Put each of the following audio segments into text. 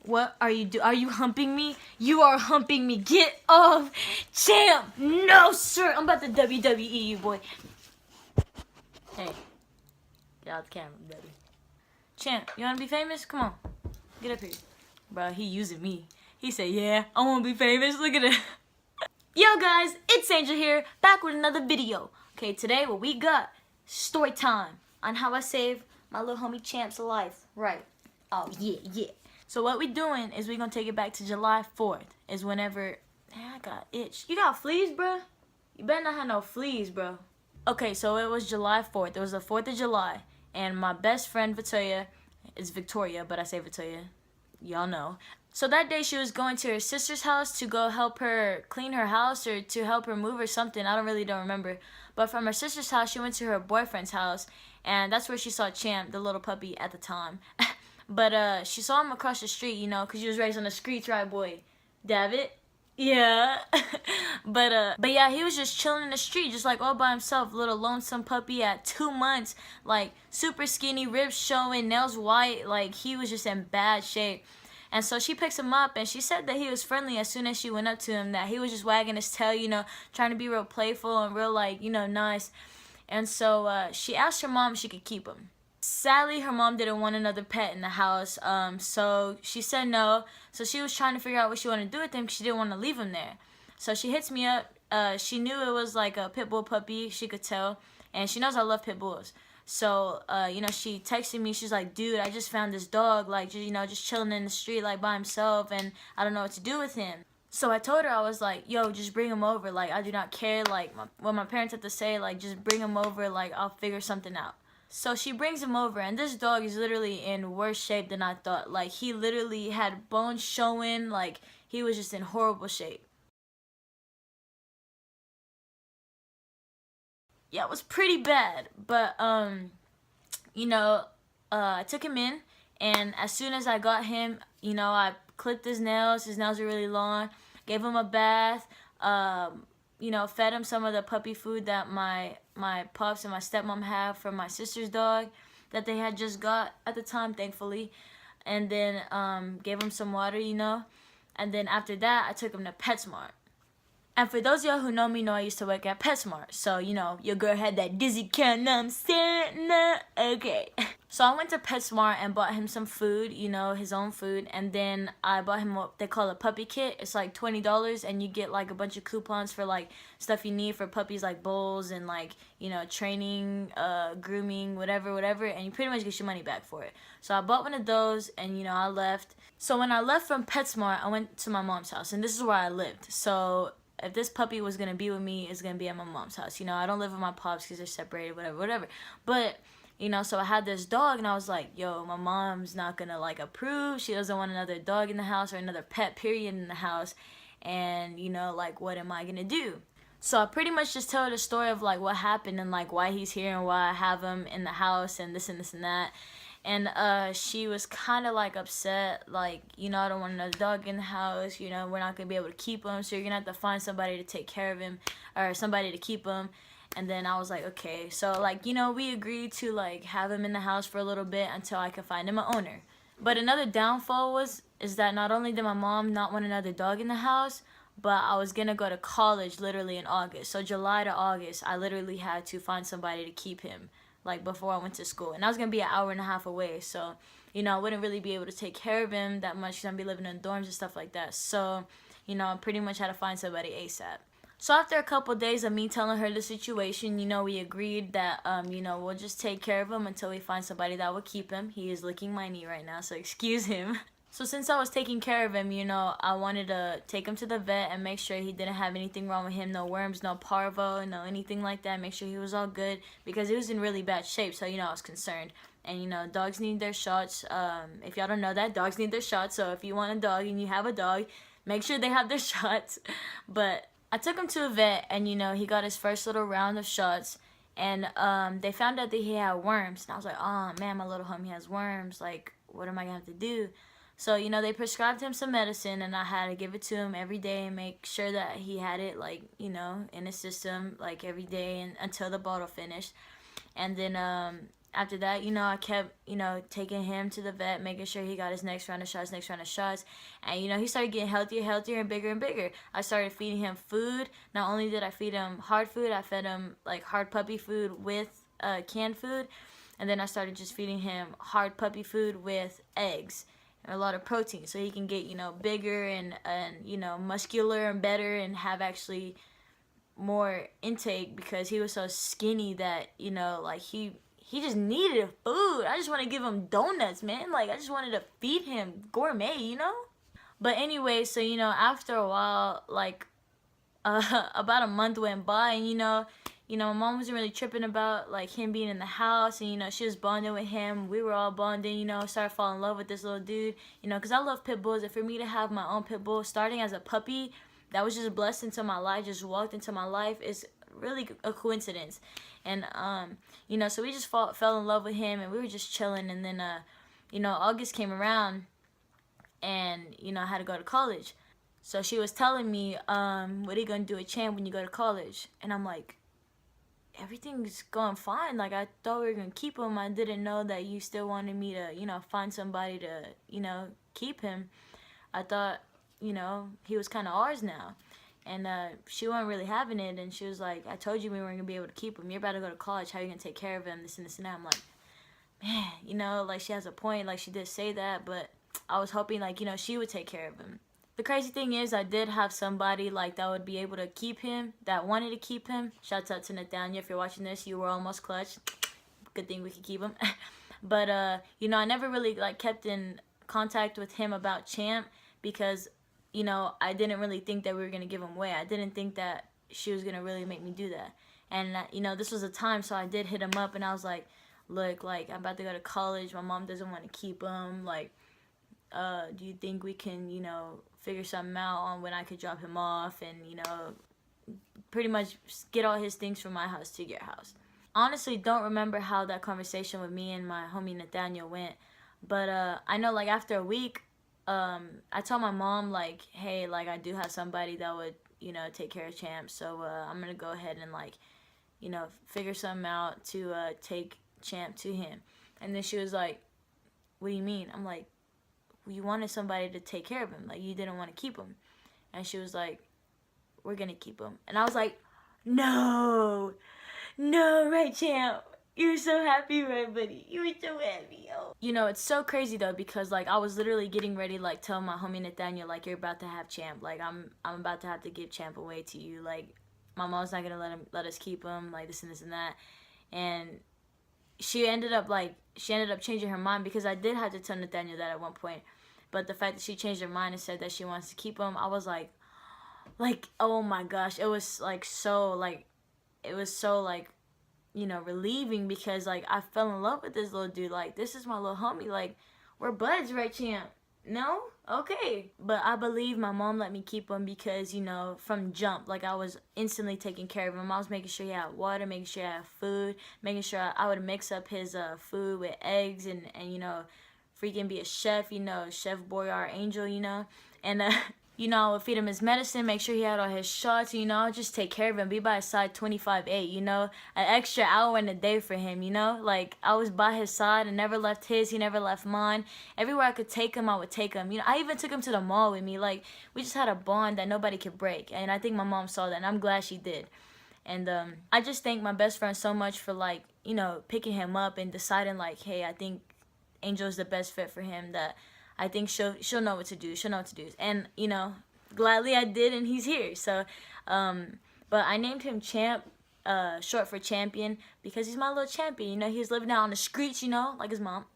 What are you Are you humping me? You are humping me. Get off, champ. No, sir. I'm about to WWE you, boy. Hey, get out the camera, baby. Champ, you wanna be famous? Come on, get up here. Bro, he using me. He said, yeah, I wanna be famous. Look at it. Yo, guys, it's Angel here, back with another video. Okay, today what we got, story time on how I saved my little homie Champ's life. Right. Oh, yeah. So what we doing is we gonna take it back to July 4th. Is whenever, man, I got itch. You got fleas, bro? You better not have no fleas, bro. Okay, so it was July 4th. It was the 4th of July. And my best friend, Victoria, is Victoria, but I say Victoria. Y'all know. So that day she was going to her sister's house to go help her clean her house or to help her move or something. I don't remember. But from her sister's house, she went to her boyfriend's house. And that's where she saw Champ, the little puppy, at the time. But she saw him across the street, you know, because she was raised on the streets, right, boy? David? Yeah. But yeah, he was just chilling in the street, just like all by himself, little lonesome puppy at 2 months, like super skinny, ribs showing, nails white, like he was just in bad shape. And so she picks him up, and she said that he was friendly as soon as she went up to him, that he was just wagging his tail, you know, trying to be real playful and real, like, you know, nice. And so she asked her mom if she could keep him. Sadly, her mom didn't want another pet in the house, so she said no. So she was trying to figure out what she wanted to do with him because she didn't want to leave him there. So she hits me up. She knew it was like a pit bull puppy, she could tell, and she knows I love pit bulls. So, you know, she texted me, she's like, dude, I just found this dog, like, just, you know, just chilling in the street, like, by himself, and I don't know what to do with him. So I told her, I was like, yo, just bring him over, like, I do not care, like, what my parents had to say, like, just bring him over, like, I'll figure something out. So she brings him over, and this dog is literally in worse shape than I thought. Like, he literally had bones showing, like, he was just in horrible shape. Yeah, it was pretty bad, but, you know, I took him in, and as soon as I got him, you know, I clipped his nails are really long, gave him a bath, you know, fed him some of the puppy food that my pops and my stepmom have from my sister's dog that they had just got at the time, thankfully. And then gave him some water, you know. And then after that, I took him to PetSmart. And for those of y'all who know me, know I used to work at PetSmart. So, you know, your girl had that dizzy count, I'm saying, nah, okay. So I went to PetSmart and bought him some food, you know, his own food. And then I bought him what they call a puppy kit. It's like $20 and you get like a bunch of coupons for like stuff you need for puppies, like bowls and like, you know, training, grooming, whatever. And you pretty much get your money back for it. So I bought one of those and, you know, I left. So when I left from PetSmart, I went to my mom's house and this is where I lived. So if this puppy was going to be with me, it's going to be at my mom's house. You know, I don't live with my pops because they're separated, whatever. But, you know, so I had this dog, and I was like, yo, my mom's not going to, like, approve. She doesn't want another dog in the house or another pet, period, in the house. And, you know, like, what am I going to do? So I pretty much just tell her the story of, like, what happened and, like, why he's here and why I have him in the house and this and this and that. And she was kind of like upset, like, you know, I don't want another dog in the house, you know, we're not going to be able to keep him, so you're going to have to find somebody to take care of him, or somebody to keep him. And then I was like, okay. So, like, you know, we agreed to, like, have him in the house for a little bit until I could find him an owner. But another downfall is that not only did my mom not want another dog in the house, but I was going to go to college literally in August. So July to August, I literally had to find somebody to keep him, like, before I went to school. And I was going to be an hour and a half away. So, you know, I wouldn't really be able to take care of him that much because I'd be living in dorms and stuff like that. So, you know, I pretty much had to find somebody ASAP. So after a couple days of me telling her the situation, you know, we agreed that, you know, we'll just take care of him until we find somebody that will keep him. He is licking my knee right now, so excuse him. So since I was taking care of him, you know, I wanted to take him to the vet and make sure he didn't have anything wrong with him. No worms, no parvo, no anything like that. Make sure he was all good because he was in really bad shape. So, you know, I was concerned. And, you know, dogs need their shots. If y'all don't know that, dogs need their shots. So if you want a dog and you have a dog, make sure they have their shots. But I took him to a vet and, you know, he got his first little round of shots. And they found out that he had worms. And I was like, oh, man, my little homie has worms. Like, what am I going to have to do? So, you know, they prescribed him some medicine, and I had to give it to him every day and make sure that he had it, like, you know, in his system, like, every day and until the bottle finished. And then, after that, you know, I kept, you know, taking him to the vet, making sure he got his next round of shots. And, you know, he started getting healthier, and bigger and bigger. I started feeding him food. Not only did I feed him hard food, I fed him, like, hard puppy food with canned food. And then I started just feeding him hard puppy food with eggs and a lot of protein, so he can get, you know, bigger and you know, muscular and better, and have actually more intake, because he was so skinny that, you know, like he just needed food. I just want to give him donuts, man. Like, I just wanted to feed him gourmet, you know? But anyway, so, you know, after a while, like, about a month went by, and, you know, my mom wasn't really tripping about, like, him being in the house, and, you know, she was bonding with him. We were all bonding, you know, started falling in love with this little dude, you know, because I love pit bulls, and for me to have my own pit bull, starting as a puppy, that was just blessed into my life, just walked into my life, is really a coincidence. And, you know, so we just fell in love with him, and we were just chilling, and then, you know, August came around, and, you know, I had to go to college. So she was telling me, what are you going to do with Champ when you go to college? And I'm like, everything's going fine. Like, I thought we were going to keep him. I didn't know that you still wanted me to, you know, find somebody to, you know, keep him. I thought, you know, he was kind of ours now. And she wasn't really having it. And she was like, I told you we weren't going to be able to keep him. You're about to go to college. How are you going to take care of him? This and this and that. I'm like, man, you know, like, she has a point. Like, she did say that. But I was hoping, like, you know, she would take care of him. The crazy thing is, I did have somebody, like, that would be able to keep him, that wanted to keep him. Shouts out to Nathaniel. If you're watching this, you were almost clutch. Good thing we could keep him. But, you know, I never really, like, kept in contact with him about Champ, because, you know, I didn't really think that we were going to give him away. I didn't think that she was going to really make me do that. And, you know, this was a time, so I did hit him up, and I was like, look, like, I'm about to go to college. My mom doesn't want to keep him. Like, do you think we can, you know, figure something out on when I could drop him off, and, you know, pretty much get all his things from my house to your house. Honestly, don't remember how that conversation with me and my homie Nathaniel went, but I know, like, after a week, I told my mom, like, hey, like, I do have somebody that would, you know, take care of Champ, so I'm gonna go ahead and, like, you know, figure something out to take Champ to him. And then she was like, what do you mean? I'm like, you wanted somebody to take care of him, like, you didn't want to keep him. And she was like, we're gonna keep him. And I was like, no, right, Champ, you're so happy, right, buddy? You were so happy, yo. You know, it's so crazy though, because, like, I was literally getting ready to, like, tell my homie Nathaniel, like, you're about to have Champ, like, I'm about to have to give Champ away to you, like, my mom's not gonna let us keep him, like, this and that. And she ended up changing her mind, because I did have to tell Nathaniel that at one point. But the fact that she changed her mind and said that she wants to keep him, I was like, oh my gosh, it was so, you know, relieving, because, like, I fell in love with this little dude. Like, this is my little homie. Like, we're buds, right, Champ? No? Okay. But I believe my mom let me keep him because, you know, from jump, like, I was instantly taking care of him. I was making sure he had water, making sure he had food, making sure I would mix up his food with eggs, and you know, freaking be a chef, you know, Chef Boyardee Angel, you know. And, you know, I would feed him his medicine, make sure he had all his shots, you know, I'll just take care of him, be by his side 25/8, you know, an extra hour in a day for him, you know, like, I was by his side and never left his, he never left mine. Everywhere I could take him, I would take him, you know. I even took him to the mall with me. Like, we just had a bond that nobody could break, and I think my mom saw that, and I'm glad she did. And I just thank my best friend so much for, like, you know, picking him up and deciding, like, hey, I think Angel's the best fit for him, that I think she'll know what to do. She'll know what to do. And, you know, gladly I did, and he's here. So, but I named him Champ, short for champion, because he's my little champion. You know, he was living out on the streets, you know, like his mom.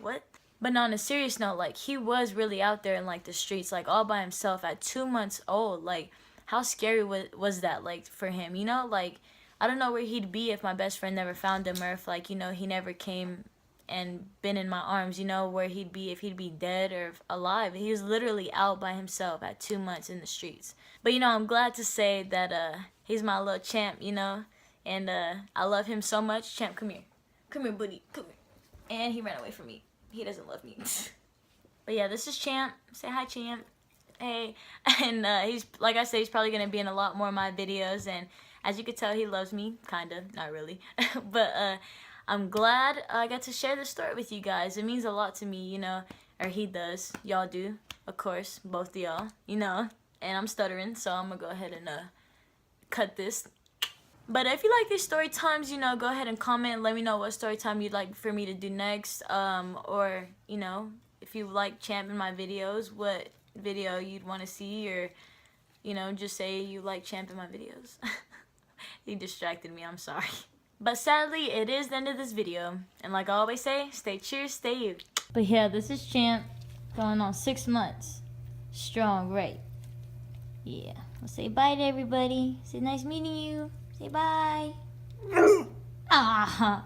What? But no, on a serious note, like, he was really out there in, like, the streets, like, all by himself at 2 months old. Like, how scary was that, like, for him, you know? Like, I don't know where he'd be if my best friend never found him, or if, like, you know, he never came and been in my arms, you know, where he'd be, if he'd be dead or alive. He was literally out by himself at 2 months in the streets. But, you know, I'm glad to say that he's my little Champ, you know, and I love him so much. Champ, come here. Come here, buddy. Come here. And he ran away from me. He doesn't love me. But yeah, this is Champ. Say hi, Champ. Hey. And he's, like I said, he's probably going to be in a lot more of my videos, and as you can tell, he loves me, kind of, not really. But I'm glad I got to share this story with you guys. It means a lot to me, you know, or he does. Y'all do, of course, both of y'all, you know. And I'm stuttering, so I'm gonna go ahead and cut this. But if you like these story times, you know, go ahead and comment. Let me know what story time you'd like for me to do next. Or, you know, if you like Champ in my videos, what video you'd want to see. Or, you know, just say you like Champ in my videos. He distracted me, I'm sorry. But sadly, it is the end of this video. And like I always say, stay cheers, stay you. But yeah, this is Champ. Going on 6 months. Strong, right? Yeah. Well, say bye to everybody. Say nice meeting you. Say bye. Ah.